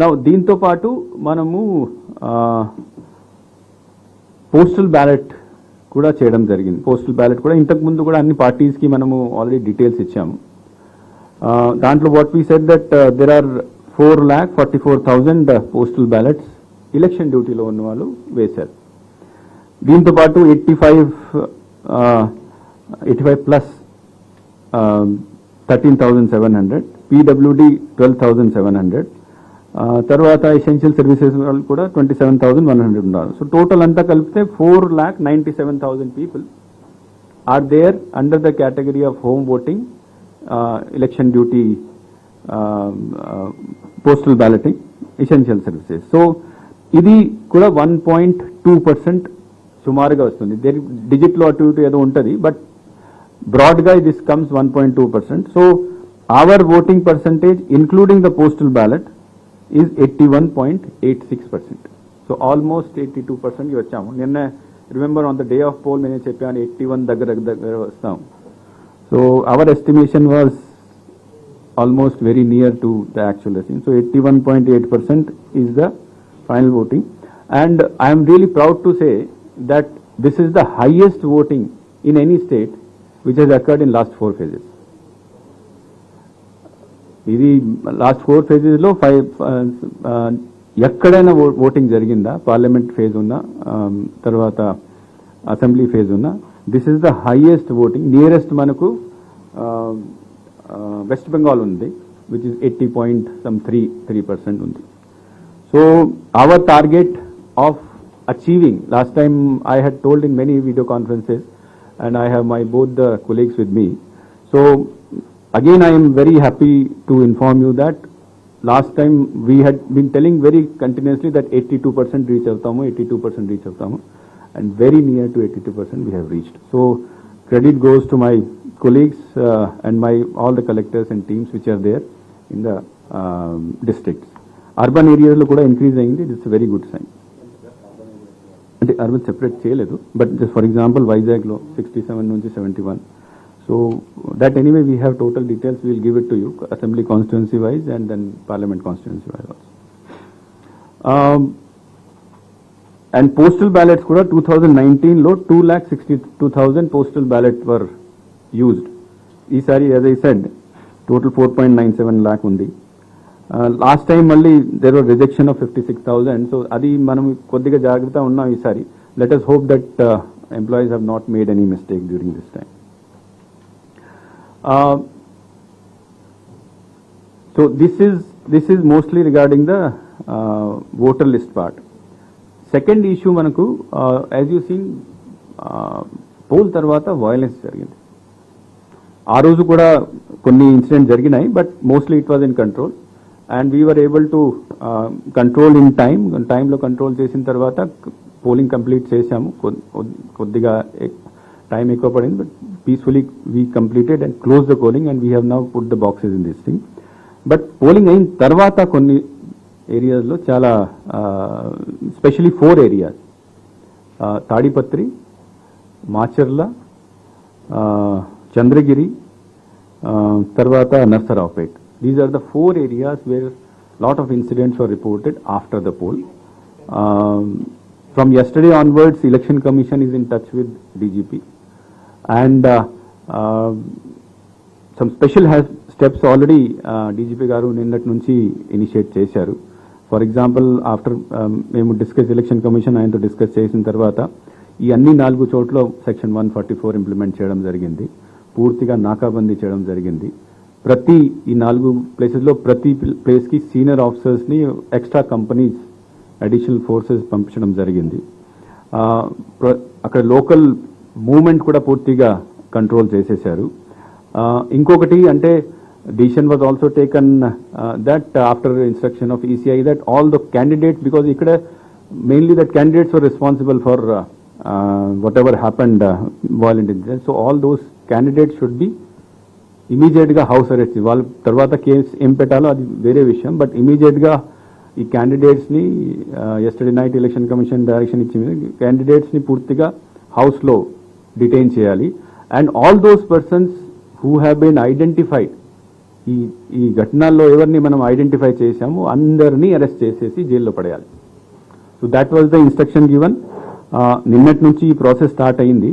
Now దీంతో పాటు మనము పోస్టల్ బ్యాలెట్ కూడా చేయడం జరిగింది. పోస్టల్ బ్యాలెట్ కూడా ఇంతకుముందు కూడా అన్ని పార్టీస్కి మనము ఆల్రెడీ డీటెయిల్స్ ఇచ్చాము. దాంట్లో what we said that there are 4,44,000 postal ballots election డ్యూటీలో ఉన్న వాళ్ళు వేశారు. దీంతో పాటు 85 ప్లస్ 13,700, PWD 12,700, తర్వాత ఎసెన్షియల్ సర్వీసెస్ వాళ్ళు కూడా 27,100 ఉన్నారు. సో టోటల్ అంతా కలిపితే 4,97,000 people are there under the category of home voting, election duty, postal balloting, essential services. So ఇది కూడా 1.2% సుమారుగా వస్తుంది. డిజిట్లో అటు ఇటు ఏదో ఉంటుంది, బట్ బ్రాడ్గా this comes 1.2%. So our voting percentage including the postal ballot is 81.86%. So almost 82% వచ్చాము. నిన్న remember on the day of poll నేను చెప్పాను 81 దగ్గర వస్తాం. So our estimation was almost very near to the actual estimation. So 81.8% is the final voting, and I am really proud to say that this is the highest voting in any state which has occurred in last 4 phases. ఇది last 4 ఫేజెస్లో 5 ఎక్కడైనా voting జరిగిందా, parliament phase ఉన్నా, తర్వాత assembly phase ఉన్నా, this is the highest voting. Nearest మనకు west Bengal ఉంది, which is 80.3% ఉంది. So our target of achieving, last time I had told in many video conferences and I have my both the colleagues with me. So again I am very happy to inform you that last time we had been telling very continuously that 82% reach avtamu, 82% reach avtamu, and very near to 82% we have reached. So credit goes to my colleagues and my all the collectors and teams which are there in the districts. Urban areas lo kuda increase ayindi, it's a very good sign. అంటే urban separate చేయలేదు, but just for example వైజాగ్లో 67 నుంచి 71. So that anyway we have total details, will give it to you assembly constituency wise and then parliament constituency wise also. And postal ballots కూడా 2019లో 2,62,000 postal ballot were used. ఈసారి as I said total 4.97 lakh ఉంది. Last time మళ్ళీ there were rejection of 56,000. So అది మనం కొద్దిగా జాగ్రత్త ఉన్నాం ఈసారి. Let us hope that employees have not made any mistake during this time. So this is mostly regarding the voter list part. Second issue మనకు as you seen pole తర్వాత violence జరిగింది. ఆ రోజు కూడా కొన్ని ఇన్సిడెంట్ జరిగినాయి, but mostly it was in control. And we were able to control in టైంలో control చేసిన తర్వాత పోలింగ్ కంప్లీట్ చేశాము. కొద్దిగా టైం ఎక్కువ పడింది, but peacefully we completed and close the polling and we have now put the boxes in this thing. But polling అయిన తర్వాత కొన్ని ఏరియాస్లో చాలా స్పెషలీ 4 ఏరియాస్, తాడిపత్రి, మాచర్ల, చంద్రగిరి, తర్వాత Narasaraopet. These are the 4 areas where lot of incidents were reported after the poll. From yesterday onwards, Election Commission is in touch with DGP, and some special steps already DGP garu ninnati nunchi initiate chesaru. For example, after memu discuss Election Commission ayanto discuss chesin tarvata ee anni 4 chotlo section 144 implement cheyadam jarigindi. పూర్తిగా నాకాబందీ చేయడం జరిగింది. ప్రతి ఈ 4 ప్లేసెస్లో ప్రతి ప్లేస్కి senior ఆఫీసర్స్ని, extra companies, additional forces పంపించడం జరిగింది. అక్కడ లోకల్ మూవ్మెంట్ కూడా పూర్తిగా కంట్రోల్ చేసేశారు. ఇంకొకటి అంటే decision was also taken that after instruction of ECI that all the candidates, because ఇక్కడ mainly that candidates were responsible for whatever happened violent incidents. So all those candidates should be ఇమీడియట్గా house arrest. వాళ్ళ తర్వాత case ఏం పెట్టాలో అది వేరే విషయం, but ఇమీడియట్గా ఈ క్యాండిడేట్స్ని yesterday night election commission direction ఇచ్చింది, క్యాండిడేట్స్ని పూర్తిగా హౌస్లో డిటైన్ చేయాలి. And all those persons who have been identified ఈ ఈ ఘటనల్లో ఎవరిని మనం ఐడెంటిఫై చేశామో అందరినీ అరెస్ట్ చేసేసి జైల్లో పడేయాలి. So that was the instruction given. నిన్నటి నుంచి ఈ ప్రాసెస్ స్టార్ట్ అయింది.